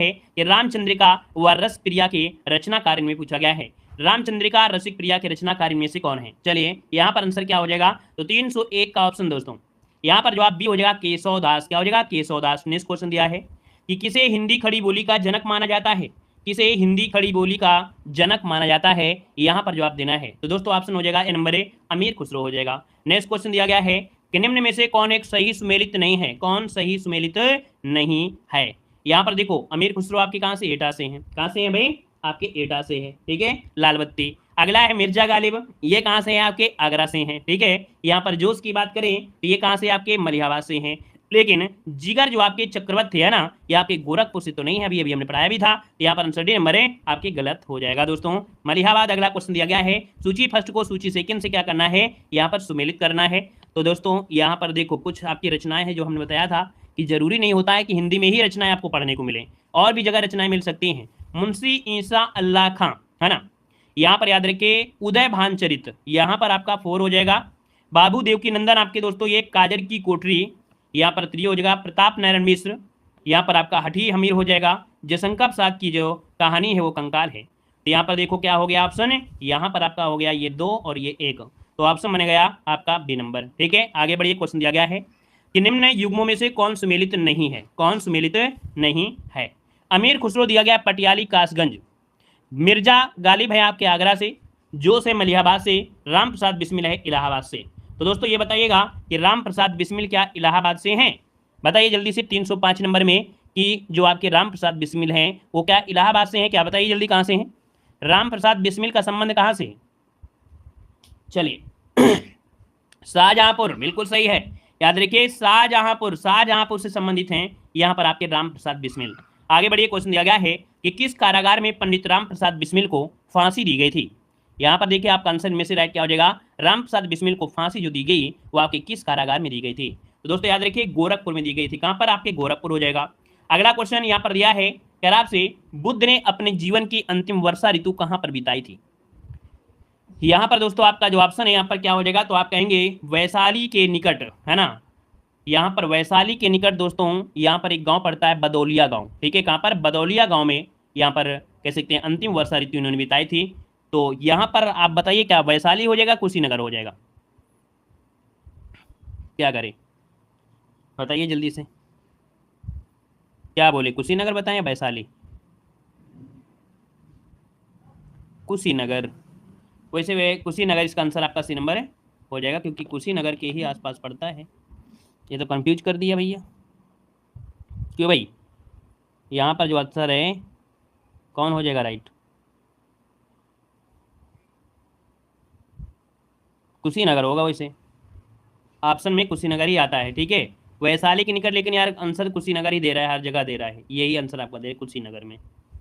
है कि रामचंद्रिका व रस प्रिया के रचनाकार में पूछा गया है। रामचंद्रिका रसिक प्रिया के रचनाकार में से कौन है? चलिए यहाँ पर आंसर क्या हो जाएगा, तो 301 का ऑप्शन दोस्तों। यहाँ पर जवाब बी हो जाएगा केशव दास। क्या हो जाएगा? केशव दास। नेक्स्ट क्वेश्चन दिया है कि किसे हिंदी खड़ी बोली का जनक माना जाता है? किसे हिंदी खड़ी बोली का जनक माना जाता है? यहाँ पर जवाब देना है। तो दोस्तों ऑप्शन हो जाएगा ए नंबर ए, अमीर खुसरो हो जाएगा। नेक्स्ट क्वेश्चन दिया गया है कि निम्न में से कौन एक सही सुमेलित नहीं है? कौन सही सुमेलित नहीं है? यहाँ पर देखो अमीर खुसरो आपके कहाँ से? एटा से हैं। कहाँ से हैं भाई? आपके एटा से है। ठीक है, लाल बत्ती। अगला है मिर्जा गालिब, ये कहाँ से है? आपके आगरा से हैं। ठीक है, यहाँ पर जोश की बात करें तो ये कहाँ से? आपके मलिहाबाद से हैं। लेकिन जिगर जो आपके चक्रवर्ती है ना, ये आपके गोरखपुर से तो नहीं है, अभी अभी हमने पढ़ाया भी था। यहाँ पर आंसर डी नंबर है आपके गलत हो जाएगा दोस्तों, मलिहाबाद। अगला क्वेश्चन दिया गया है सूची फर्स्ट को सूची सेकंड से क्या करना है? यहाँ पर सुमेलित करना है। तो दोस्तों यहाँ पर देखो कुछ आपकी रचनाएं हैं जो हमने बताया था कि जरूरी नहीं होता है कि हिंदी में ही रचनाएं आपको पढ़ने को मिले, और भी जगह रचनाएं मिल सकती हैं। मुंशी ईसा अल्लाह खां, है ना, यहाँ पर याद रखिए। उदय भानचरित, यहाँ पर आपका 4 हो जाएगा। बाबू देवकी नंदन आपके दोस्तों ये काजर की कोठरी, यहाँ पर 3 हो जाएगा। प्रताप नारायण मिश्र, यहाँ पर आपका हठी हमीर हो जाएगा। जयशंकर प्रसाद की जो कहानी है वो कंकाल है। तो यहाँ पर देखो क्या हो गया ऑप्शन, यहाँ पर आपका हो गया ये 2 और ये 1, तो ऑप्शन बन गया आपका बी नंबर। ठीक है, आगे बढ़िए। क्वेश्चन दिया गया है कि निम्न युग्मों में से कौन सुमेलित नहीं है? कौन सुमेलित नहीं है? अमीर खुसरो दिया गया पटियाली कासगंज, मिर्जा गालिब है आपके आगरा से, जोश है मलिहाबाद से, राम प्रसाद बिस्मिल है इलाहाबाद से। तो दोस्तों ये बताइएगा कि राम प्रसाद बिस्मिल क्या इलाहाबाद से हैं? बताइए जल्दी से 305 नंबर में कि जो आपके राम प्रसाद बिस्मिल हैं वो क्या इलाहाबाद से हैं? क्या बताइए जल्दी, कहाँ से हैं? राम प्रसाद बिस्मिल का संबंध कहाँ से? चलिए शाहजहांपुर, बिल्कुल सही है। याद रखिए शाहजहांपुर, शाहजहांपुर से संबंधित हैं यहाँ पर आपके राम प्रसाद बिस्मिल। आगे बढ़िए। क्वेश्चन दिया गया है कि किस कारागार में पंडित राम प्रसाद बिस्मिल को फांसी दी गई थी? यहाँ पर देखिए आपका आंसर में से राइट क्या हो जाएगा, राम प्रसाद बिस्मिल को फांसी जो दी गई वो आपके किस कारागार में दी गई थी? तो दोस्तों याद रखिए गोरखपुर में दी गई थी। कहाँ पर? आपके गोरखपुर हो जाएगा। अगला क्वेश्चन यहाँ पर दिया है कि आपसे बुद्ध ने अपने जीवन की अंतिम वर्षा ऋतु कहाँ पर बिताई थी? यहाँ पर दोस्तों आपका जो ऑप्शन है यहाँ पर क्या हो जाएगा, तो आप कहेंगे वैशाली के निकट, है ना। यहाँ पर वैशाली के निकट दोस्तों यहाँ पर एक गांव पड़ता है बदौलिया गांव। ठीक है, कहाँ पर? बदौलिया गांव में यहाँ पर कह सकते हैं अंतिम वर्षा ऋतु इन्होंने बिताई थी। तो यहाँ पर आप बताइए क्या वैशाली हो जाएगा, कुशीनगर हो जाएगा? क्या करें बताइए जल्दी से, क्या बोले? कुशीनगर बताएं या वैशाली? कुशीनगर। वैसे वे कुशीनगर इसका आंसर आपका सी नंबर है हो जाएगा, क्योंकि कुशीनगर के ही आसपास पड़ता है। ये तो कंफ्यूज कर दिया भैया, क्यों भाई? यहाँ पर जो आंसर है कौन हो जाएगा राइट? कुशीनगर होगा, वैसे ऑप्शन में कुशीनगर ही आता है। ठीक है, वैशाली के निकट, लेकिन यार आंसर कुशीनगर ही दे रहा है, हर जगह दे रहा है, यही आंसर आपका दे कुशीनगर में।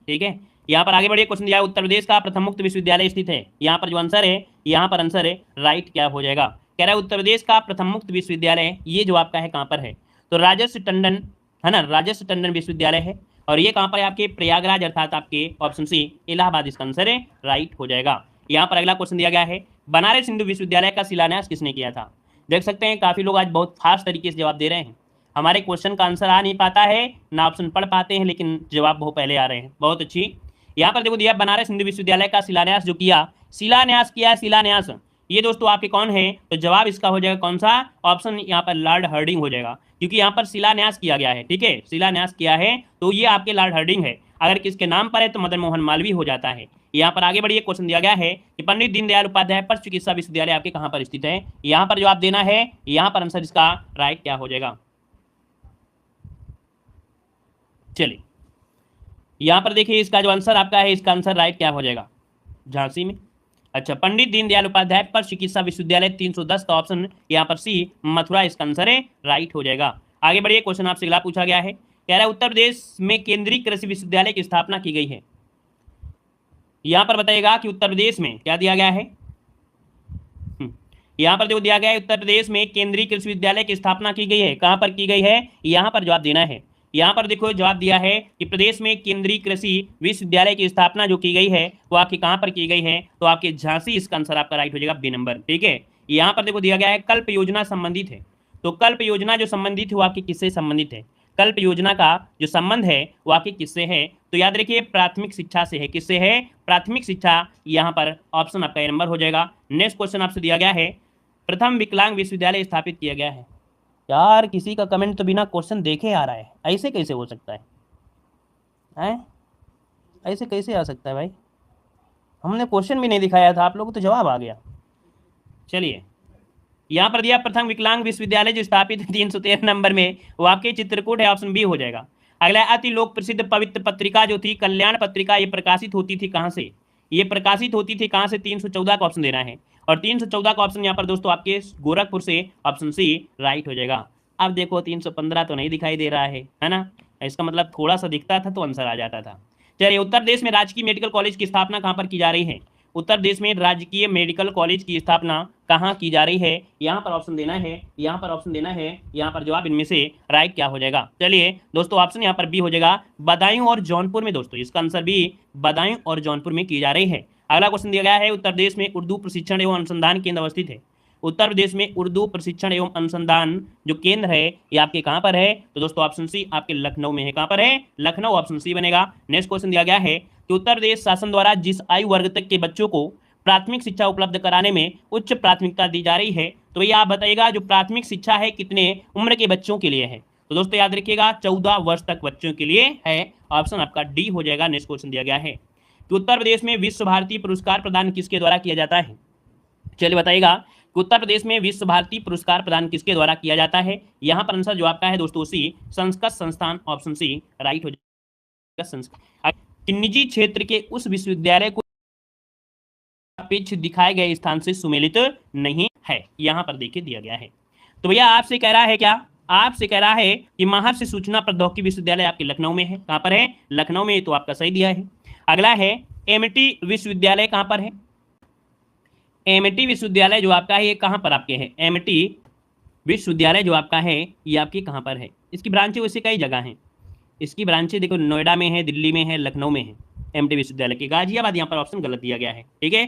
ठीक है, यहाँ पर आगे बढ़िए। क्वेश्चन दिया है उत्तर प्रदेश का प्रथम मुक्त विश्वविद्यालय स्थित है। यहाँ पर जो आंसर है, यहाँ पर आंसर है राइट क्या हो जाएगा, कह रहा है उत्तर प्रदेश का प्रथम मुक्त विश्वविद्यालय ये जो आपका है कहाँ पर है, तो राजर्षि टंडन, है ना, राजर्षि टंडन विश्वविद्यालय है। और ये कहाँ पर है? आपके प्रयागराज, अर्थात आपके ऑप्शन सी इलाहाबाद इसका आंसर है राइट हो जाएगा। यहाँ पर अगला क्वेश्चन दिया गया है बनारस हिंदू विश्वविद्यालय का शिलान्यास किसने किया था? देख सकते हैं काफी लोग आज बहुत फास्ट तरीके से जवाब दे रहे हैं। हमारे क्वेश्चन का आंसर आ नहीं पाता है ना, ऑप्शन पढ़ पाते हैं, लेकिन जवाब बहुत पहले आ रहे हैं। बहुत अच्छी। यहाँ पर देखो दिया बनारस हिंदू विश्वविद्यालय का शिलान्यास जो किया, शिलान्यास किया, शिलान्यास ये दोस्तों आपके कौन है? तो जवाब इसका हो जाएगा कौन सा? ऑप्शन यहाँ पर लॉर्ड हार्डिंग हो जाएगा, क्योंकि यहाँ पर शिलान्यास किया गया है। ठीक है, शिलान्यास किया है तो ये आपके लॉर्ड हार्डिंग है। अगर किसके नाम पर है तो मदन मोहन मालवीय हो जाता है। यहाँ पर आगे बढ़िए। क्वेश्चन दिया गया है कि पंडित दीनदयाल उपाध्याय पशु चिकित्सा विश्वविद्यालय आपके कहाँ पर स्थित है? यहाँ पर जवाब देना है। यहाँ पर आंसर इसका राइट क्या हो जाएगा? चलिए यहाँ पर देखिए इसका जो आंसर आपका है, इसका आंसर राइट क्या हो जाएगा? झांसी में। अच्छा, पंडित दीनदयाल उपाध्याय पशु चिकित्सा विश्वविद्यालय 310 का ऑप्शन यहाँ पर सी मथुरा इसका आंसर है राइट हो जाएगा। आगे बढ़िए। क्वेश्चन आपसे अगला पूछा गया है, कह रहा है उत्तर प्रदेश में केंद्रीय कृषि विश्वविद्यालय की स्थापना की गई है। यहाँ पर बताइएगा कि उत्तर प्रदेश में क्या दिया गया है। यहाँ पर जो दिया गया है उत्तर प्रदेश में केंद्रीय कृषि विश्वविद्यालय की स्थापना की गई है, कहाँ पर की गई है? यहाँ पर जवाब देना है। यहाँ पर देखो जवाब दिया है कि प्रदेश में केंद्रीय कृषि विश्वविद्यालय की स्थापना जो की गई है वो आपकी कहाँ पर की गई है? तो आपके झांसी इसका आंसर आपका राइट हो जाएगा बी नंबर। ठीक है, यहाँ पर देखो दिया गया है कल्प योजना संबंधित है, तो कल्प योजना जो संबंधित है वो आपकी किससे संबंधित है? कल्प योजना का जो संबंध है वो आपके किससे है? तो याद रखिए प्राथमिक शिक्षा से है। किससे है? प्राथमिक शिक्षा। यहाँ पर ऑप्शन आपका ए नंबर हो जाएगा। नेक्स्ट क्वेश्चन आपसे दिया गया है, प्रथम विकलांग विश्वविद्यालय स्थापित किया गया है। यार किसी का कमेंट तो बिना क्वेश्चन देखे आ रहा है, ऐसे कैसे हो सकता है? हैं? ऐसे कैसे आ सकता है भाई? हमने क्वेश्चन भी नहीं दिखाया था, आप लोगों को तो जवाब आ गया। चलिए, यहाँ पर दिया प्रथम विकलांग विश्वविद्यालय जो स्थापित 313 नंबर में, वो आपके चित्रकूट है, ऑप्शन बी हो जाएगा। अगला, अति लोक प्रसिद्ध पवित्र पत्रिका जो थी कल्याण पत्रिका, ये प्रकाशित होती थी कहाँ से? ये प्रकाशित होती थी कहाँ से? 314 का ऑप्शन देना है, और 314 का ऑप्शन यहाँ पर दोस्तों आपके गोरखपुर से, ऑप्शन सी राइट हो जाएगा। अब देखो 315 तो नहीं दिखाई दे रहा है ना? इसका मतलब थोड़ा सा दिखता था तो आंसर आ जाता था। चलिए, उत्तर प्रदेश में राजकीय मेडिकल कॉलेज की स्थापना कहाँ पर की जा रही है? उत्तर प्रदेश में राजकीय मेडिकल कॉलेज की स्थापना कहाँ की जा रही है? यहाँ पर ऑप्शन देना है, यहाँ पर ऑप्शन देना है, यहाँ पर जवाब इनमें से राइट क्या हो जाएगा? चलिए दोस्तों, ऑप्शन यहाँ पर बी हो जाएगा, बदायूं और जौनपुर में। दोस्तों इसका आंसर बी, बदायूं और जौनपुर में की जा रही है। अगला क्वेश्चन दिया गया है, उत्तर प्रदेश में उर्दू प्रशिक्षण एवं अनुसंधान केंद्र अवस्थित है। उत्तर प्रदेश में उर्दू प्रशिक्षण एवं अनुसंधान जो केंद्र है ये आपके कहाँ पर है? तो दोस्तों ऑप्शन सी आपके लखनऊ में है। कहाँ पर है? लखनऊ, ऑप्शन सी बनेगा। नेक्स्ट क्वेश्चन दिया गया है कि उत्तर प्रदेश शासन द्वारा जिस आयु वर्ग तक के बच्चों को प्राथमिक शिक्षा उपलब्ध कराने में उच्च प्राथमिकता दी जा रही है, तो ये आप बताइएगा जो प्राथमिक शिक्षा है कितने उम्र के बच्चों के लिए है? तो दोस्तों याद रखिएगा 14 वर्ष तक बच्चों के लिए है, ऑप्शन आपका डी हो जाएगा। नेक्स्ट क्वेश्चन दिया गया है कि उत्तर प्रदेश में विश्व भारती पुरस्कार प्रदान किसके द्वारा किया जाता है? चलिए बताइएगा कि उत्तर प्रदेश में विश्व भारती पुरस्कार प्रदान किसके द्वारा किया जाता है? यहाँ पर आंसर जो आपका है दोस्तों सी, संस्कृत संस्थान, ऑप्शन सी राइट हो जाएगा। संस्कृत निजी क्षेत्र के उस विश्वविद्यालय को पिच दिखाए गए स्थान से सुमेलित नहीं है, यहाँ पर देखिए दिया गया है। तो भैया आपसे कह रहा है क्या? आपसे कह रहा है कि महर्षि सूचना प्रौद्योगिकी विश्वविद्यालय आपके लखनऊ में है। कहाँ पर है? लखनऊ में, तो आपका सही दिया है। अगला है एमटी विश्वविद्यालय कहाँ पर है? एमटी विश्वविद्यालय जो आपका है ये कहाँ पर आपके है? एमटी विश्वविद्यालय जो आपका है ये आपकी कहाँ पर है? इसकी ब्रांचें वैसे कई जगह हैं, इसकी ब्रांचें देखो नोएडा में है, दिल्ली में है, लखनऊ में है। एमटी विश्वविद्यालय की गाजियाबाद, यहाँ पर ऑप्शन गलत दिया गया है, ठीक है।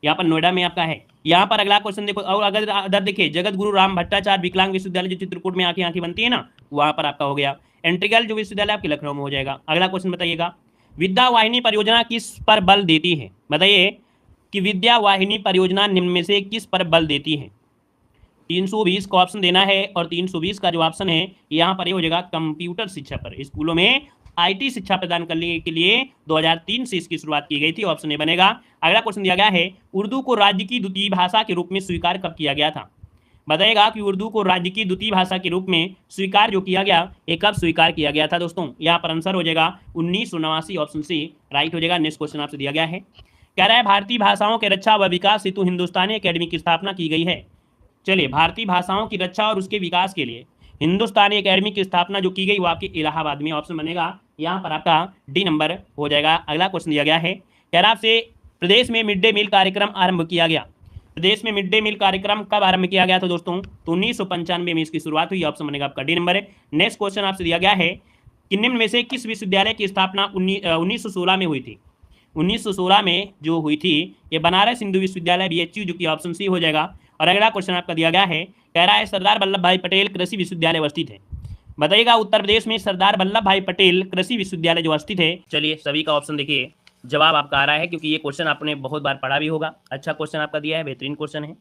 यहाँ पर नोएडा में आपका है। यहाँ पर अगला क्वेश्चन देखो, और अगर देखिए जगत गुरु राम भट्टाचार्य विकलांग विश्वविद्यालय जो चित्रकूट में आंखें बनती है ना, वहाँ पर आपका हो गया। इंटीग्रल जो विश्वविद्यालय आपके लखनऊ में हो जाएगा। अगला क्वेश्चन बताइएगा, विद्या वाहिनी परियोजना किस पर बल देती है? बताइए कि विद्या वाहिनी परियोजना निम्न में से किस पर बल देती है? 320 का ऑप्शन देना है, और 320 का जो ऑप्शन है यहाँ पर ये हो जाएगा कंप्यूटर शिक्षा पर। स्कूलों में आईटी शिक्षा प्रदान करने के लिए 2003 से इसकी शुरुआत की गई थी, ऑप्शन ए बनेगा। अगला क्वेश्चन दिया गया है, उर्दू को राज्य की द्वितीय भाषा के रूप में स्वीकार कब किया गया था? बताइएगा कि उर्दू को राज्य की द्वितीय भाषा के रूप में स्वीकार जो किया गया, ये कब स्वीकार किया गया था दोस्तों? यहाँ पर आंसर हो जाएगा 1989, ऑप्शन सी राइट हो जाएगा। नेक्स्ट क्वेश्चन आपसे दिया गया है, कह रहा है भारतीय भाषाओं के रक्षा व विकास हेतु हिंदुस्तानी अकेडमी की स्थापना की गई है। चलिए, भारतीय भाषाओं की रक्षा और उसके विकास के लिए हिंदुस्तानी अकेडमी की स्थापना जो की गई वो आपके इलाहाबाद में, ऑप्शन बनेगा यहाँ पर आपका डी नंबर हो जाएगा। अगला क्वेश्चन दिया गया है, कह रहा आपसे प्रदेश में मिड डे मील कार्यक्रम आरंभ किया गया। प्रदेश में मिड डे मील कार्यक्रम कब आरंभ किया गया था दोस्तों? तो 1995 में इसकी शुरुआत हुई, ऑप्शन बनेगा आपका डी नंबर। नेक्स्ट क्वेश्चन आपसे दिया गया है कि निम्न में से किस विश्वविद्यालय की स्थापना 1916 में हुई थी? 1916 में जो हुई थी ये बनारस हिंदू विश्वविद्यालय BHU, जो कि ऑप्शन सी हो जाएगा। और अगला क्वेश्चन आपका दिया गया है, कह रहा है सरदार वल्लभ भाई पटेल कृषि विश्वविद्यालय अवस्थित है। बताइएगा उत्तर प्रदेश में सरदार वल्लभ भाई पटेल कृषि विश्वविद्यालय जो अवस्थित है। चलिए सभी का ऑप्शन देखिए, जवाब आपका आ रहा है, क्योंकि ये क्वेश्चन आपने बहुत बार पढ़ा भी होगा। अच्छा क्वेश्चन आपका दिया है, बेहतरीन क्वेश्चन है।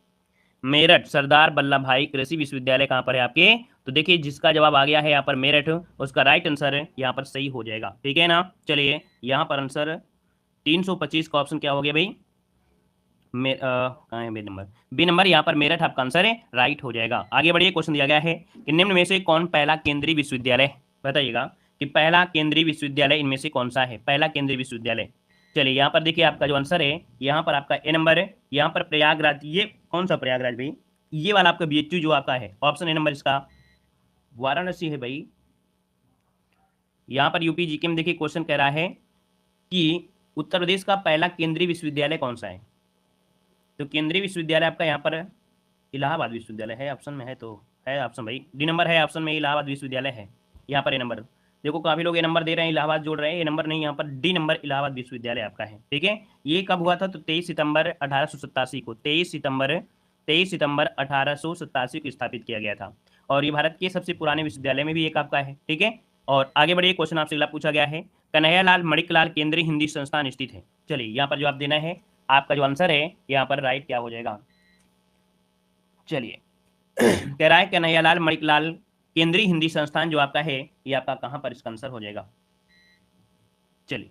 मेरठ सरदार वल्लभ भाई कृषि विश्वविद्यालय कहाँ पर है आपके? तो देखिए जिसका जवाब आ गया है यहाँ पर मेरठ, उसका राइट आंसर है यहाँ पर सही हो जाएगा, ठीक है ना। चलिए यहाँ पर आंसर 325 का ऑप्शन क्या हो गया भाई? कहाँ है बी नंबर यहाँ पर मेरठ आपका आंसर है, राइट हो जाएगा। आगे बढ़िए, क्वेश्चन दिया गया है कि निम्न में से कौन पहला केंद्रीय विश्वविद्यालय? बताइएगा कि पहला केंद्रीय विश्वविद्यालय इनमें से कौन सा है? पहला केंद्रीय विश्वविद्यालय। चलिए यहाँ पर देखिए आपका जो आंसर है यहाँ पर आपका ए नंबर है। यहाँ पर प्रयागराज, ये कौन सा प्रयागराज भाई? ये वाला आपका BHU जो आपका है, ऑप्शन ए नंबर इसका वाराणसी है भाई। यहाँ पर यूपी जीके में देखिए क्वेश्चन कह रहा है कि उत्तर प्रदेश का पहला केंद्रीय विश्वविद्यालय कौन सा है? तो केंद्रीय विश्वविद्यालय आपका यहाँ पर इलाहाबाद विश्वविद्यालय है, ऑप्शन में है, तो है ऑप्शन भाई डी नंबर है, ऑप्शन में इलाहाबाद विश्वविद्यालय है। यहाँ पर ए नंबर देखो, काफी लोग ए नंबर दे रहे हैं, इलाहाबाद जोड़ रहे हैं, ए नंबर नहीं, यहाँ पर डी नंबर इलाहाबाद विश्वविद्यालय आपका है, ठीक है। ये कब हुआ था? तो 23 सितंबर 1887 को, 23 सितंबर 1887 को स्थापित किया गया था। और ये भारत के सबसे पुराने विश्वविद्यालय में भी एक आपका है, ठीक है। और आगे बढ़िए, क्वेश्चन आपसे अगला पूछा गया है, कन्हैयालाल मणिकलाल केंद्रीय हिंदी संस्थान स्थित है। चलिए यहाँ पर जवाब देना है, आपका जो आंसर है यहाँ पर राइट क्या हो जाएगा। चलिए कह रहा है कन्हैयालाल मणिकलाल केंद्रीय हिंदी संस्थान जो आपका है ये आपका कहाँ पर इसका आंसर हो जाएगा। चलिए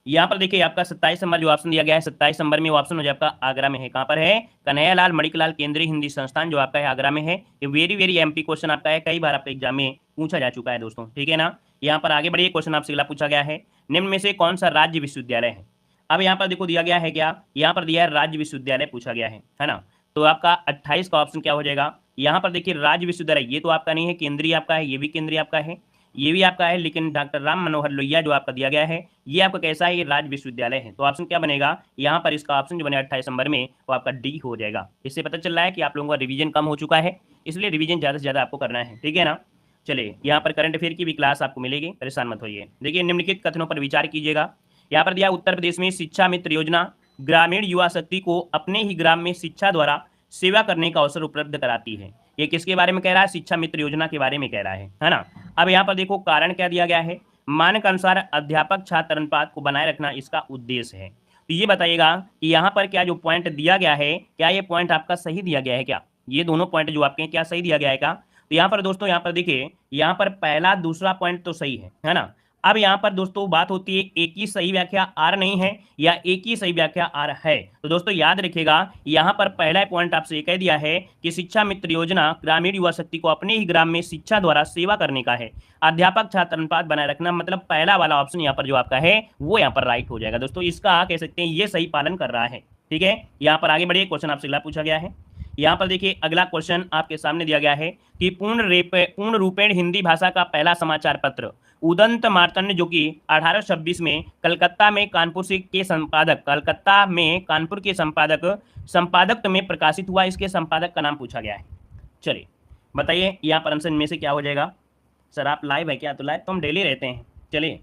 यहाँ पर देखिए आपका 27 नंबर जो ऑप्शन दिया गया है, 27 नंबर में वो ऑप्शन हो जाए आपका आगरा में है। कहाँ पर है? कन्हैयालाल मणिकलाल केंद्रीय हिंदी संस्थान जो आपका है आगरा में है। ये वेरी वेरी एमपी क्वेश्चन आपका है, कई बार आपके एग्जाम में पूछा जा चुका है दोस्तों, ठीक है ना। यहाँ पर आगे बढ़िए, क्वेश्चन आपसे अगला पूछा गया है, निम्न में से कौन सा राज्य विश्वविद्यालय है। अब यहाँ पर देखो दिया गया है क्या, यहाँ पर दिया है राज्य विश्वविद्यालय पूछा गया है ना। तो आपका 28 का ऑप्शन क्या हो जाएगा। यहाँ पर देखिए राज्य विश्वविद्यालय ये तो आपका नहीं है, केंद्रीय आपका है, ये भी केंद्रीय आपका है, ये भी आपका है, लेकिन डॉक्टर राम मनोहर लोहिया जो आपका दिया गया है ये आपका कैसा है, ये राज्य विश्वविद्यालय है। तो ऑप्शन क्या बनेगा यहाँ पर, इसका ऑप्शन जो बनेगा 28 नंबर में वो आपका डी हो जाएगा। इससे पता चल रहा है कि आप लोगों का रिवीजन कम हो चुका है, इसलिए रिवीजन ज़्यादा से ज़्यादा आपको करना है, ठीक है ना। चलिए यहाँ पर करंट अफेयर की भी क्लास आपको मिलेगी, परेशान मत होइए। देखिए निम्नलिखित कथनों पर विचार कीजिएगा। यहाँ पर दिया उत्तर प्रदेश में शिक्षा मित्र योजना ग्रामीण युवा शक्ति को अपने ही ग्राम में शिक्षा द्वारा सेवा करने का अवसर उपलब्ध कराती है। ये किसके बारे में कह रहा है, शिक्षा मित्र योजना के बारे में कह रहा है ना। अब यहाँ पर देखो कारण क्या दिया गया है, मानक अनुसार अध्यापक छात्र अनुपात को बनाए रखना इसका उद्देश्य है। तो ये बताइएगा कि यहाँ पर क्या जो पॉइंट दिया गया है, क्या ये पॉइंट आपका सही दिया गया है क्या, ये दोनों पॉइंट जो आपके क्या सही दिया गया है क्या। तो यहाँ पर दोस्तों यहाँ पर देखिए, यहाँ पर पहला दूसरा पॉइंट तो सही है ना। अब यहाँ पर दोस्तों बात होती है एक ही सही व्याख्या आर नहीं है या एक ही सही व्याख्या आर है। तो दोस्तों याद रखिएगा, यहाँ पर पहला पॉइंट आपसे कह दिया है कि शिक्षा मित्र योजना ग्रामीण युवा शक्ति को अपने ही ग्राम में शिक्षा द्वारा सेवा करने का है, अध्यापक छात्र अनुपात बनाए रखना, मतलब पहला वाला ऑप्शन यहाँ पर जो आपका है वो यहाँ पर राइट हो जाएगा दोस्तों। इसका कह सकते हैं ये सही पालन कर रहा है, ठीक है। यहाँ पर आगे बढ़िए, क्वेश्चन आपसे अगला पूछा गया है। यहाँ पर देखिए अगला क्वेश्चन आपके सामने दिया गया है कि पूर्ण रूपेण हिंदी भाषा का पहला समाचार पत्र उदंत मार्तंड जो कि 1826 में कलकत्ता में कानपुर के संपादक में प्रकाशित हुआ, इसके संपादक का नाम पूछा गया है। चलिए बताइए यहाँ पर आंसर में से क्या हो जाएगा। सर आप लाइव है क्या, तो लाइव तो हम डेली रहते हैं। चलिए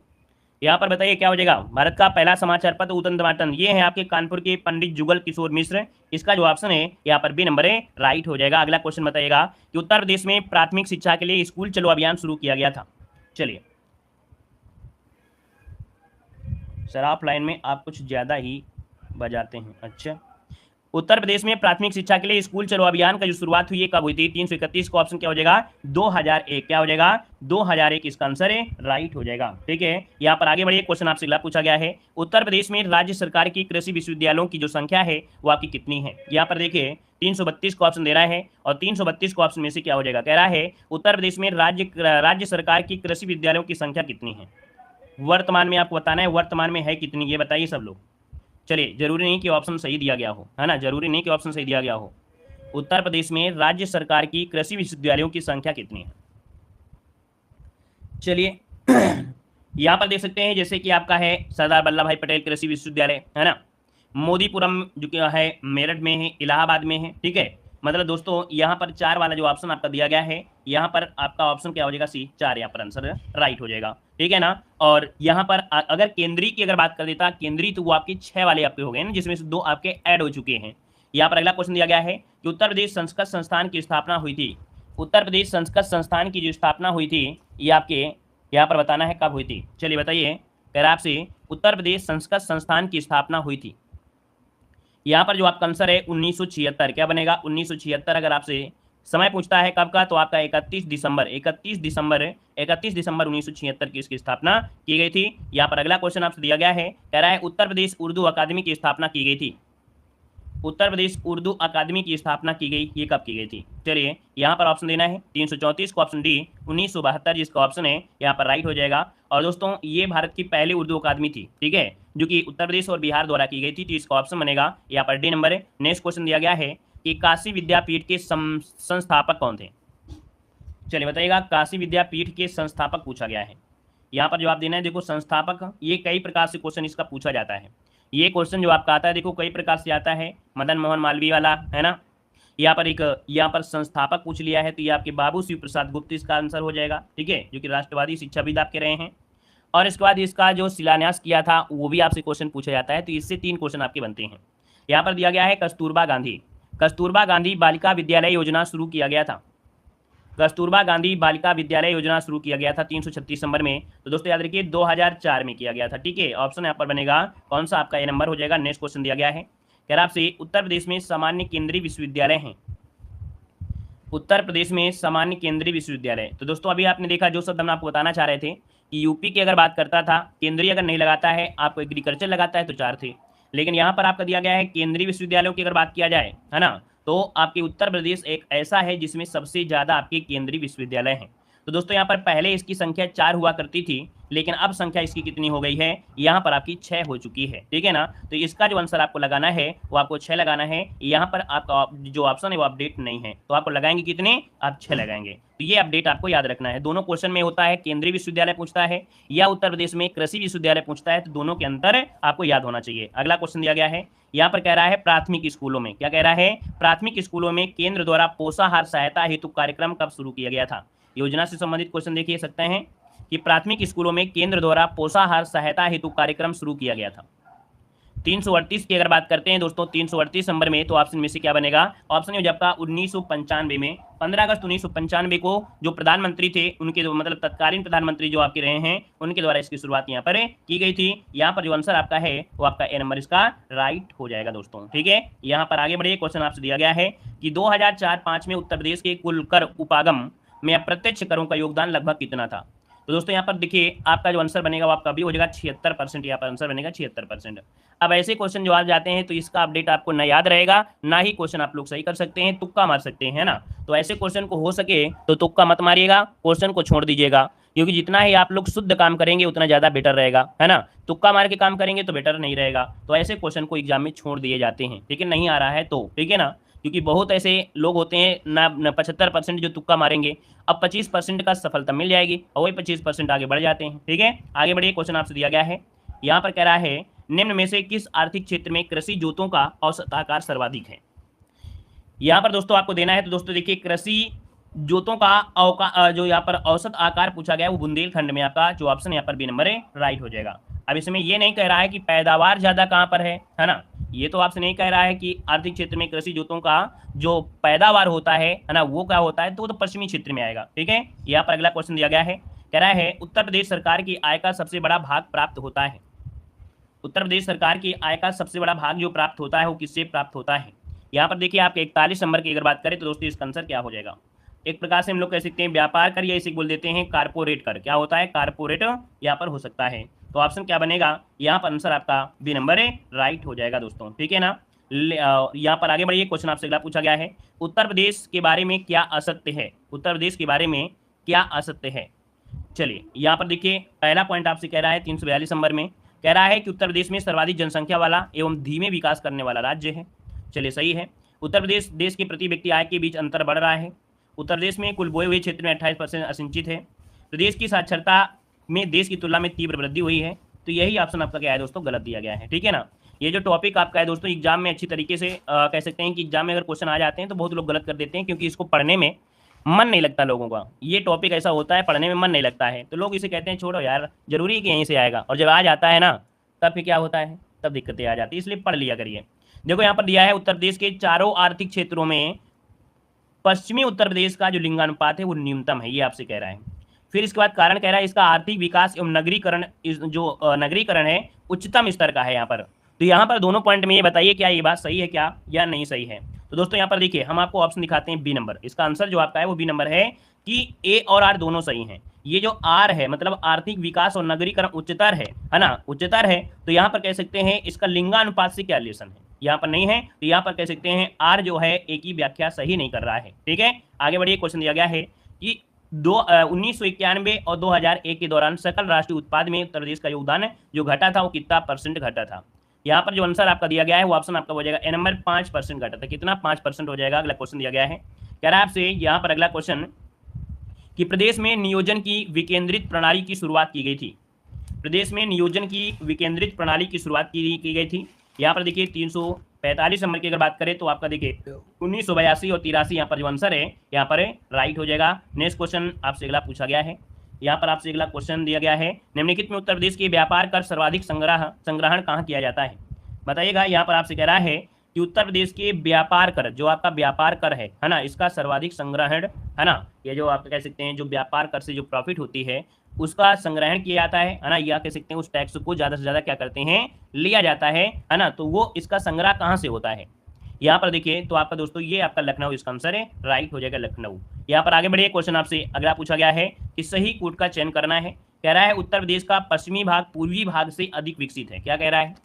यहाँ पर बताइए क्या हो जाएगा, भारत का पहला समाचार पत्र उदंत मार्तंड, ये है आपके कानपुर के पंडित जुगल किशोर मिश्र, इसका जो ऑप्शन है यहाँ पर बी नंबर है राइट हो जाएगा। अगला क्वेश्चन बताइएगा कि उत्तर प्रदेश में प्राथमिक शिक्षा के लिए स्कूल चलो अभियान शुरू किया गया था। चलिए सर ऑफलाइन में आप कुछ ज़्यादा ही बजाते हैं। अच्छा, उत्तर प्रदेश में प्राथमिक शिक्षा के लिए स्कूल चलो अभियान का जो शुरुआत हुई है कब हुई थी, 331 का ऑप्शन क्या हो जाएगा 2001, क्या हो जाएगा 2001, इसका आंसर है राइट हो जाएगा, ठीक है। यहाँ पर आगे बढ़िए, क्वेश्चन आपसे अगला पूछा गया है, उत्तर प्रदेश में राज्य सरकार की कृषि विश्वविद्यालयों की जो संख्या है वो आपकी कितनी है। यहाँ पर देखिए 332 का ऑप्शन दे रहा है और 332 का ऑप्शन में से क्या हो जाएगा, कह रहा है उत्तर प्रदेश में राज्य सरकार की कृषि विद्यालयों की संख्या कितनी है। वर्तमान में आपको बताना है वर्तमान में है कितनी, ये बताइए सब लोग। चलिए जरूरी नहीं कि ऑप्शन सही दिया गया हो, है ना, जरूरी नहीं कि ऑप्शन सही दिया गया हो। उत्तर प्रदेश में राज्य सरकार की कृषि विश्वविद्यालयों की संख्या कितनी है। चलिए यहाँ पर देख सकते हैं जैसे कि आपका है सरदार वल्लभ भाई पटेल कृषि विश्वविद्यालय, है ना, मोदीपुरम जो क्या है मेरठ में है, इलाहाबाद में है, ठीक है। मतलब दोस्तों यहाँ पर 4 वाला जो ऑप्शन आपका दिया गया है, यहाँ पर आपका ऑप्शन क्या हो जाएगा सी, 4 यहाँ पर आंसर राइट हो जाएगा, ठीक है ना। और यहाँ पर अगर केंद्रीय की अगर बात कर देता केंद्रीय, तो वो आपके 6 वाले आपके हो गए ना, जिसमें से 2 आपके ऐड हो चुके हैं। यहाँ पर अगला क्वेश्चन दिया गया है कि उत्तर प्रदेश संस्कृत संस्थान की स्थापना हुई थी। उत्तर प्रदेश संस्कृत संस्थान की जो स्थापना हुई थी ये आपके यहाँ पर बताना है कब हुई थी। चलिए बताइए, कह रहा आपसे उत्तर प्रदेश संस्कृत संस्थान की स्थापना हुई थी। यहाँ पर जो आपका आंसर है 1976, क्या बनेगा 1976। अगर आपसे समय पूछता है कब का, तो आपका 31 दिसंबर 1976 की इसकी स्थापना की गई थी। यहाँ पर अगला क्वेश्चन आपसे दिया गया है, कह रहा है उत्तर प्रदेश उर्दू अकादमी की स्थापना की गई थी। उत्तर प्रदेश उर्दू अकादमी की स्थापना की गई, ये कब की गई थी। चलिए यहाँ पर ऑप्शन देना है 334 को ऑप्शन डी 1972 जिसका ऑप्शन है यहाँ पर राइट हो जाएगा। और दोस्तों ये भारत की पहली उर्दू अकादमी थी, ठीक है, जो कि उत्तर प्रदेश और बिहार द्वारा की गई थी, तो इसका ऑप्शन बनेगा यहाँ पर डी नंबर है। नेक्स्ट क्वेश्चन दिया गया है कि काशी विद्यापीठ के संस्थापक कौन थे। चलिए बताइएगा, काशी विद्यापीठ के संस्थापक पूछा गया है। यहाँ पर जवाब देना है, देखो संस्थापक ये कई प्रकार से क्वेश्चन इसका पूछा जाता है। ये क्वेश्चन जो आपका आता है देखो कई प्रकार से आता है, मदन मोहन मालवीय वाला, है ना। यहाँ पर संस्थापक पूछ लिया है, तो ये आपके बाबू शिव प्रसाद गुप्त इसका आंसर हो जाएगा, ठीक है, जो कि राष्ट्रवादी शिक्षाविद आपके रहे हैं। और इसके बाद इसका जो शिलान्यास किया था वो भी आपसे क्वेश्चन पूछा जाता है, तो इससे 3 क्वेश्चन आपके बनते हैं। यहाँ पर दिया गया है कस्तूरबा गांधी बालिका विद्यालय योजना शुरू किया गया था। कस्तूरबा गांधी बालिका विद्यालय योजना शुरू किया गया था 336 नंबर में? तो दोस्तों याद रखिए 2004 में किया गया था। ठीक है, ऑप्शन यहाँ पर बनेगा कौन सा आपका ए नंबर हो जाएगा। नेक्स्ट क्वेश्चन दिया गया है, कह रहा आपसे उत्तर प्रदेश में सामान्य केंद्रीय विश्वविद्यालय हैं। उत्तर प्रदेश में सामान्य केंद्रीय विश्वविद्यालय, तो दोस्तों अभी आपने देखा जो शब्द हम आपको बताना चाह रहे थे कि यूपी की अगर बात करता था, केंद्रीय अगर नहीं लगाता है, आपको एग्रीकल्चर लगाता है तो 4 थे, लेकिन यहाँ पर आपका दिया गया है केंद्रीय विश्वविद्यालयों की अगर बात किया जाए, है ना, तो आपके उत्तर प्रदेश एक ऐसा है जिसमें सबसे ज़्यादा आपके केंद्रीय विश्वविद्यालय हैं। तो दोस्तों यहाँ पर पहले इसकी संख्या 4 हुआ करती थी, लेकिन अब संख्या इसकी कितनी हो गई है, यहाँ पर आपकी 6 हो चुकी है। ठीक है ना, तो इसका जो आंसर आपको लगाना है वो आपको 6 लगाना है। यहाँ पर आपका जो ऑप्शन है वो अपडेट नहीं है, तो आपको लगाएंगे कितने, आप 6 लगाएंगे। तो ये अपडेट आपको याद रखना है। दोनों क्वेश्चन में होता है केंद्रीय विश्वविद्यालय पूछता है या उत्तर प्रदेश में कृषि विश्वविद्यालय पूछता है, तो दोनों के अंतर आपको याद होना चाहिए। अगला क्वेश्चन दिया गया है, यहाँ पर कह रहा है प्राथमिक स्कूलों में, क्या कह रहा है, प्राथमिक स्कूलों में केंद्र द्वारा पोषाहार सहायता हेतु कार्यक्रम कब शुरू किया गया था? योजना से संबंधित क्वेश्चन देखिए सकते हैं कि प्राथमिक स्कूलों में केंद्र द्वारा पोषाहार सहायता हेतु कार्यक्रम शुरू किया गया था। 338 की अगर बात करते हैं दोस्तों, 338 नंबर में, तो ऑप्शन में से क्या बनेगा, ऑप्शन है आपका 1995 में, 15 अगस्त 1995 को जो प्रधानमंत्री थे उनके मतलब तत्कालीन प्रधानमंत्री जो आपके रहे हैं उनके द्वारा इसकी शुरुआत यहाँ पर की गई थी। यहाँ पर जो आंसर आपका है वो आपका ए नंबर इसका राइट हो जाएगा दोस्तों। ठीक है, यहाँ पर आगे बढ़िए, क्वेश्चन आपसे दिया गया है कि 2004-5 में उत्तर प्रदेश के कुल कर उपागम में अप्रत्यक्ष करों का योगदान लगभग कितना था? तो दोस्तों यहाँ पर देखिए आपका जो आंसर बनेगा वो आपका भी हो जाएगा 76%, यहाँ पर आंसर बनेगा 76%। अब ऐसे क्वेश्चन जो आ जाते हैं तो इसका अपडेट आपको न याद रहेगा, ना ही क्वेश्चन आप लोग सही कर सकते हैं, तुक्का मार सकते हैं ना। तो ऐसे क्वेश्चन को हो सके तो तुक्का मत मारिएगा, क्वेश्चन को छोड़ दीजिएगा, क्योंकि जितना ही आप लोग शुद्ध काम करेंगे उतना ज़्यादा बेटर रहेगा, है ना। तुक्का मार के काम करेंगे तो बेटर नहीं रहेगा। तो ऐसे क्वेश्चन को एग्जाम में छोड़ दिए जाते हैं, ठीक है, नहीं आ रहा है तो, ठीक है ना, क्योंकि बहुत ऐसे लोग होते हैं ना 75% जो तुक्का मारेंगे, अब 25% का सफलता मिल जाएगी और वही 25% आगे बढ़ जाते हैं। ठीक है, आगे बढ़िए, क्वेश्चन आपसे दिया गया है, यहाँ पर कह रहा है निम्न में से किस आर्थिक क्षेत्र में कृषि जोतों का औसत आकार सर्वाधिक है? यहाँ पर दोस्तों आपको देना है, तो दोस्तों देखिए कृषि जोतों का जो यहाँ पर औसत आकार पूछा गया है वो बुंदेलखंड में, आपका जो ऑप्शन यहाँ पर बी नंबर है राइट हो जाएगा। अब इसमें ये नहीं कह रहा है कि पैदावार ज्यादा कहाँ पर है ना, ये तो आपसे नहीं कह रहा है कि आर्थिक क्षेत्र में कृषि जोतों का जो पैदावार होता है ना वो क्या होता है, तो वो तो पश्चिमी क्षेत्र में आएगा। ठीक है, यहाँ पर अगला क्वेश्चन दिया गया है, कह रहा है उत्तर प्रदेश सरकार की आय का सबसे बड़ा भाग प्राप्त होता है। उत्तर प्रदेश सरकार की आय का सबसे बड़ा भाग जो प्राप्त होता है वो किससे प्राप्त होता है? यहाँ पर देखिए आपके 41 नंबर की अगर बात करें तो दोस्तों इसका आंसर क्या हो जाएगा, एक प्रकार से हम लोग कह सकते हैं व्यापार कर या इसे बोल देते हैं कारपोरेट कर, क्या होता है कारपोरेट यहाँ पर हो सकता है। तो ऑप्शन क्या बनेगा, यहाँ पर आंसर आपका बी नंबर है राइट हो जाएगा दोस्तों। ठीक है ना, यहाँ पर आगे बढ़िए, क्वेश्चन आपसे अगला पूछा गया है, उत्तर प्रदेश के बारे में क्या असत्य है? उत्तर प्रदेश के बारे में क्या असत्य है? चलिए यहाँ पर देखिए पहला पॉइंट आपसे कह रहा है 342 नंबर में, कह रहा है कि उत्तर प्रदेश में सर्वाधिक जनसंख्या वाला एवं धीमे विकास करने वाला राज्य है। चलिए सही है। उत्तर प्रदेश देश के प्रति व्यक्ति आय के बीच अंतर बढ़ रहा है। उत्तर प्रदेश में कुल बोए हुए क्षेत्र में 28% असिंचित है। प्रदेश की साक्षरता में देश की तुलना में तीव्र वृद्धि हुई है। तो यही ऑप्शन आपका क्या है दोस्तों, गलत दिया गया है। ठीक है ना, ये जो टॉपिक आपका है दोस्तों एग्जाम में अच्छी तरीके से कह सकते हैं कि एग्जाम में अगर क्वेश्चन आ जाते हैं तो बहुत लोग गलत कर देते हैं, क्योंकि इसको पढ़ने में मन नहीं लगता लोगों का। ये टॉपिक ऐसा होता है पढ़ने में मन नहीं लगता है, तो लोग इसे कहते हैं छोड़ो यार, जरूरी है कि यहीं से आएगा, और जब आ जाता है ना तब फिर क्या होता है, तब दिक्कतें आ जाती है। इसलिए पढ़ लिया करिए। देखो यहाँ पर दिया है उत्तर प्रदेश के चारों आर्थिक क्षेत्रों में पश्चिमी उत्तर प्रदेश का जो लिंगानुपात है वो न्यूनतम है, ये आपसे कह रहा है। फिर इसके बाद कारण कह रहा है इसका आर्थिक विकास एवं नगरीकरण, जो नगरीकरण है उच्चतम स्तर का है यहाँ पर। तो यहाँ पर दोनों पॉइंट में ये बताइए क्या ये बात सही है क्या या नहीं सही है। तो दोस्तों यहाँ पर देखिए हम आपको ऑप्शन दिखाते हैं बी नंबर, इसका आंसर जो आपका है वो बी नंबर है कि ए और आर दोनों सही हैं। ये जो आर है मतलब आर्थिक विकास और नगरीकरण उच्चतर है ना, उच्चतर है, तो यहाँ पर कह सकते हैं इसका लिंगानुपात से क्या रिलेशन है, यहाँ पर नहीं है, तो यहाँ पर कह सकते हैं आर जो है एक ही व्याख्या सही नहीं कर रहा है। ठीक है, आगे बढ़िए, क्वेश्चन दिया गया है कि 1991 और 2001 के दौरान सकल राष्ट्रीय उत्पाद में उत्तर प्रदेश का योगदान जो घटा था वो कितना % घटा था? यहाँ पर जो आंसर आपका दिया गया है वो ऑप्शन आपका हो जाएगा ए नंबर 5% घटा था। कितना? 5% हो जाएगा। अगला क्वेश्चन दिया गया है, कह रहा है आपसे यहाँ पर अगला क्वेश्चन कि प्रदेश में नियोजन की विकेंद्रित प्रणाली की शुरुआत की गई थी। प्रदेश में नियोजन की विकेंद्रित प्रणाली की शुरुआत की गई थी। यहाँ पर देखिए 345 नंबर की अगर बात करें तो आपका देखिए 1982 और 83 यहाँ पर जो आंसर है यहाँ पर राइट हो जाएगा। नेक्स्ट क्वेश्चन आपसे अगला पूछा गया है, यहाँ पर आपसे अगला क्वेश्चन दिया गया है, निम्नलिखित में उत्तर प्रदेश के व्यापार कर सर्वाधिक संग्रहण कहाँ किया जाता है? बताइएगा। यहाँ पर आपसे कह रहा है कि उत्तर प्रदेश के व्यापार कर, जो आपका व्यापार कर है ना, इसका सर्वाधिक संग्रहण, है ना, ये जो आप कह सकते हैं जो व्यापार कर से जो प्रॉफिट होती है उसका संग्रहण किया जाता है ना, या कह सकते हैं उस टैक्स को ज्यादा से ज्यादा क्या करते हैं, लिया जाता है ना, तो वो इसका संग्रह कहाँ से होता है। यहाँ पर देखिए तो आपका दोस्तों ये आपका लखनऊ इसका आंसर है, राइट हो जाएगा लखनऊ। यहाँ पर आगे बढ़िए, क्वेश्चन आपसे अगला पूछा गया है कि सही कूट का चयन करना है। कह रहा है उत्तर प्रदेश का पश्चिमी भाग पूर्वी भाग से अधिक विकसित है। क्या कह रहा है,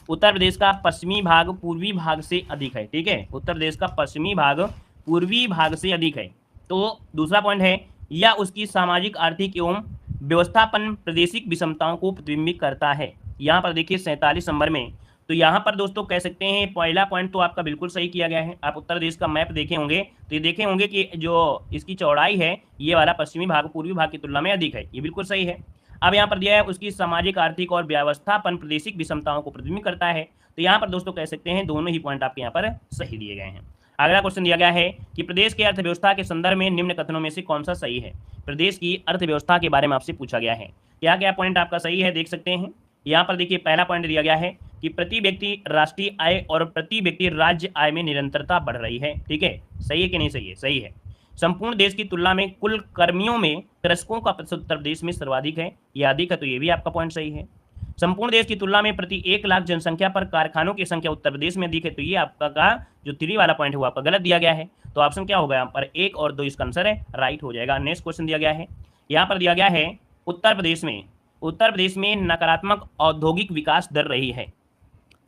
उत्तर प्रदेश का पश्चिमी भाग पूर्वी भाग से अधिक है। ठीक है, उत्तर प्रदेश का पश्चिमी भाग पूर्वी भाग से अधिक है। तो दूसरा पॉइंट है, या उसकी सामाजिक आर्थिक एवं व्यवस्थापन प्रादेशिक विषमताओं को प्रतिबिंबित करता है। यहाँ पर देखिए 47 नंबर में, तो यहाँ पर दोस्तों कह सकते हैं पहला पॉइंट तो आपका बिल्कुल सही किया गया है। आप उत्तर प्रदेश का मैप देखे होंगे तो ये देखे होंगे कि जो इसकी चौड़ाई है ये वाला पश्चिमी भाग पूर्वी भाग की तुलना में अधिक है, ये बिल्कुल सही है। अब यहाँ पर दिया है उसकी सामाजिक आर्थिक और व्यवस्थापन प्रादेशिक विषमताओं को प्रतिबिंबित करता है, तो यहाँ पर दोस्तों कह सकते हैं दोनों ही पॉइंट आपके यहाँ पर सही दिए गए हैं। अगला क्वेश्चन दिया गया है कि प्रदेश की अर्थव्यवस्था के संदर्भ में निम्न कथनों में से कौन सा सही है। प्रदेश की अर्थव्यवस्था के बारे में आपसे पूछा गया है, क्या क्या पॉइंट आपका सही है देख सकते हैं। यहाँ पर देखिए पहला पॉइंट दिया गया है कि प्रति व्यक्ति राष्ट्रीय आय और प्रति व्यक्ति राज्य आय में निरंतरता बढ़ रही है। ठीक है, सही है कि नहीं सही है, सही है। संपूर्ण देश की तुलना में कुल कर्मियों में कृषकों का प्रतिशत उत्तर प्रदेश में सर्वाधिक है, यह अधिक है, तो ये भी आपका पॉइंट सही है। संपूर्ण देश की तुलना में प्रति 1 लाख जनसंख्या पर कारखानों की संख्या उत्तर प्रदेश में अधिक है, तो ये आपका का जो 3 वाला पॉइंट है वो आपका गलत दिया गया है। तो ऑप्शन क्या होगा यहाँ पर 1 और 2 इसका आंसर है, राइट हो जाएगा। नेक्स्ट क्वेश्चन दिया गया है, यहाँ पर दिया गया है उत्तर प्रदेश में नकारात्मक औद्योगिक विकास दर रही है।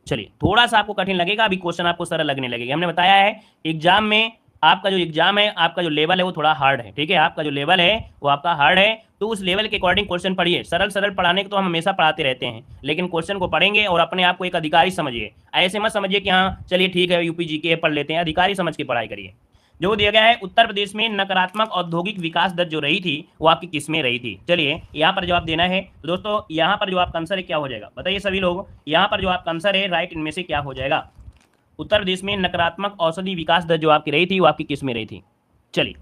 चलिए थोड़ा सा आपको कठिन लगेगा, अभी क्वेश्चन आपको सरल लगने लगेगा। हमने बताया है एग्जाम में आपका जो एग्जाम है, आपका जो लेवल है वो थोड़ा हार्ड है। ठीक है, आपका जो लेवल है वो आपका हार्ड है, तो उस लेवल के अकॉर्डिंग क्वेश्चन पढ़िए। सरल सरल पढ़ाने को तो हम हमेशा पढ़ाते रहते हैं, लेकिन क्वेश्चन को पढ़ेंगे और अपने आप को एक अधिकारी समझिए। ऐसे मत समझिए कि हाँ चलिए ठीक है यूपी जीके पढ़ लेते हैं, अधिकारी समझ के पढ़ाई करिए। जो दिया गया है उत्तर प्रदेश में नकारात्मक औद्योगिक विकास दर जो रही थी वो आपकी किस में रही थी। चलिए यहाँ पर जवाब देना है, तो दोस्तों यहाँ पर जो आपका आंसर है क्या हो जाएगा बताइए सभी लोग। यहाँ पर जो आपका आंसर है राइट इनमें से क्या हो जाएगा, उत्तर प्रदेश में नकारात्मक औषधि विकास दर जो आपकी रही थी वो आपकी किस में रही थी। चलिए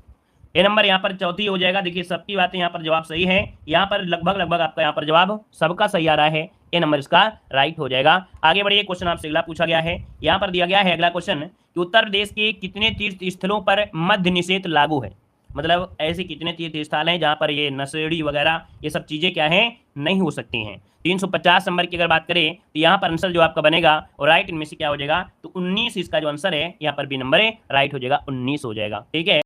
ए नंबर यहाँ पर चौथी हो जाएगा। देखिए सबकी बातें यहाँ पर जवाब सही है, यहाँ पर लगभग आपका यहाँ पर जवाब सबका सही आ रहा है, ए नंबर इसका राइट हो जाएगा। आगे बढ़िए, क्वेश्चन आपसे अगला पूछा गया है। यहाँ पर दिया गया है अगला क्वेश्चन कि उत्तर प्रदेश के कितने तीर्थ स्थलों पर मद्य निषेध लागू है। मतलब ऐसे कितने तीर्थ स्थल हैं जहाँ पर ये नशेड़ी वगैरह ये सब चीजें क्या है नहीं हो सकती हैं। 350 नंबर की अगर बात करें तो यहाँ पर आंसर जो आपका बनेगा और राइट इनमें से क्या हो जाएगा, तो 19 इसका जो आंसर है यहाँ पर बी नंबर है, राइट हो जाएगा 19 हो जाएगा। ठीक है।